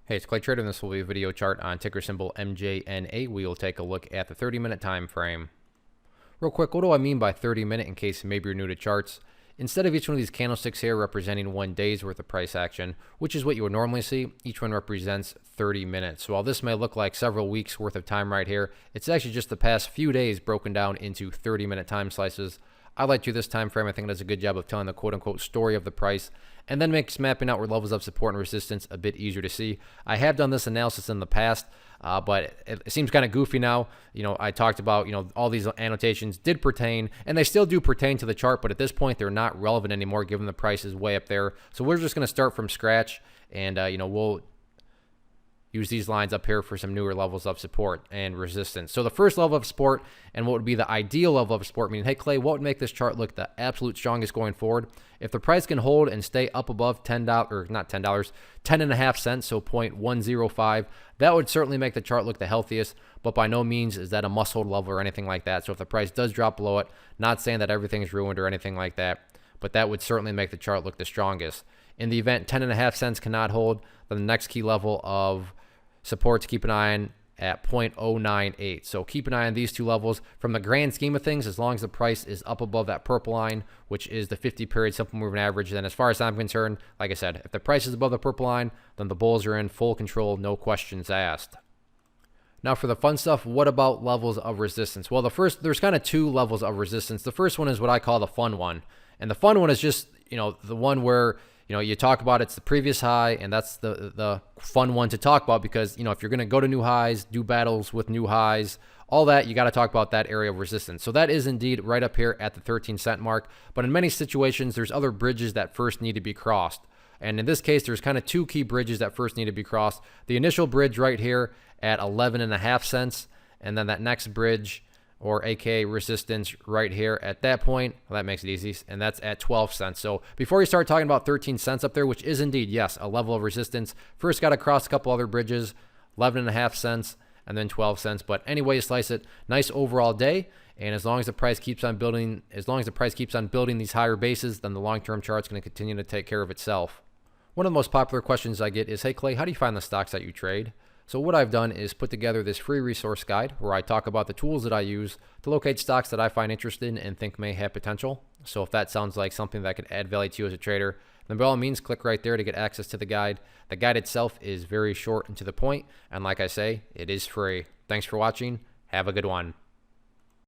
Hey, it's Clay Trader, and this will be a video chart on ticker symbol MJNA. We will take a look at the 30-minute time frame. Real quick, what do I mean by 30-minute in case maybe you're new to charts? Instead of each one of these candlesticks here representing 1 day's worth of price action, which is what you would normally see, each one represents 30 minutes. So while this may look like several weeks worth of time right here, it's actually just the past few days broken down into 30-minute time slices. I like to this time frame. I think it does a good job of telling the quote-unquote story of the price, and then makes mapping out where levels of support and resistance a bit easier to see. I have done this analysis in the past, but it seems kind of goofy now. I talked about, all these annotations did pertain, and they still do pertain to the chart, but at this point, they're not relevant anymore given the price is way up there. So we're just going to start from scratch, and, we'll use these lines up here for some newer levels of support and resistance. So the first level of support and what would be the ideal level of support, meaning, hey, Clay, what would make this chart look the absolute strongest going forward? If the price can hold and stay up above $10, or not $10, 10.5 cents, so 0.105, that would certainly make the chart look the healthiest, but by no means is that a must-hold level or anything like that. So if the price does drop below it, not saying that everything is ruined or anything like that, but that would certainly make the chart look the strongest. In the event 10.5 cents cannot hold, then the next key level of support to keep an eye on at 0.098. So keep an eye on these two levels. From the grand scheme of things, as long as the price is up above that purple line, which is the 50-period simple moving average, then as far as I'm concerned, like I said, if the price is above the purple line, then the bulls are in full control, no questions asked. Now for the fun stuff, what about levels of resistance? Well, there's kind of two levels of resistance. The first one is what I call the fun one. And the fun one is just, the one where you talk about it's the previous high, and that's the fun one to talk about because, if you're going to go to new highs, do battles with new highs, all that, you got to talk about that area of resistance. So that is indeed right up here at the 13-cent mark. But in many situations, there's other bridges that first need to be crossed. And in this case, there's kind of two key bridges that first need to be crossed. The initial bridge right here at 11.5 cents, and then that next bridge, or aka resistance right here at that point. Well, that makes it easy, and that's at 12 cents. So before you start talking about 13 cents up there, which is indeed, yes, a level of resistance, first got to cross a couple other bridges, 11.5 cents, and then 12 cents. But anyway you slice it, nice overall day. And as long as the price keeps on building, these higher bases, then the long-term chart's going to continue to take care of itself. One of the most popular questions I get is, hey, Clay, how do you find the stocks that you trade? So what I've done is put together this free resource guide where I talk about the tools that I use to locate stocks that I find interested in and think may have potential. So if that sounds like something that could add value to you as a trader, then by all means, click right there to get access to the guide. The guide itself is very short and to the point, and like I say, it is free. Thanks for watching. Have a good one.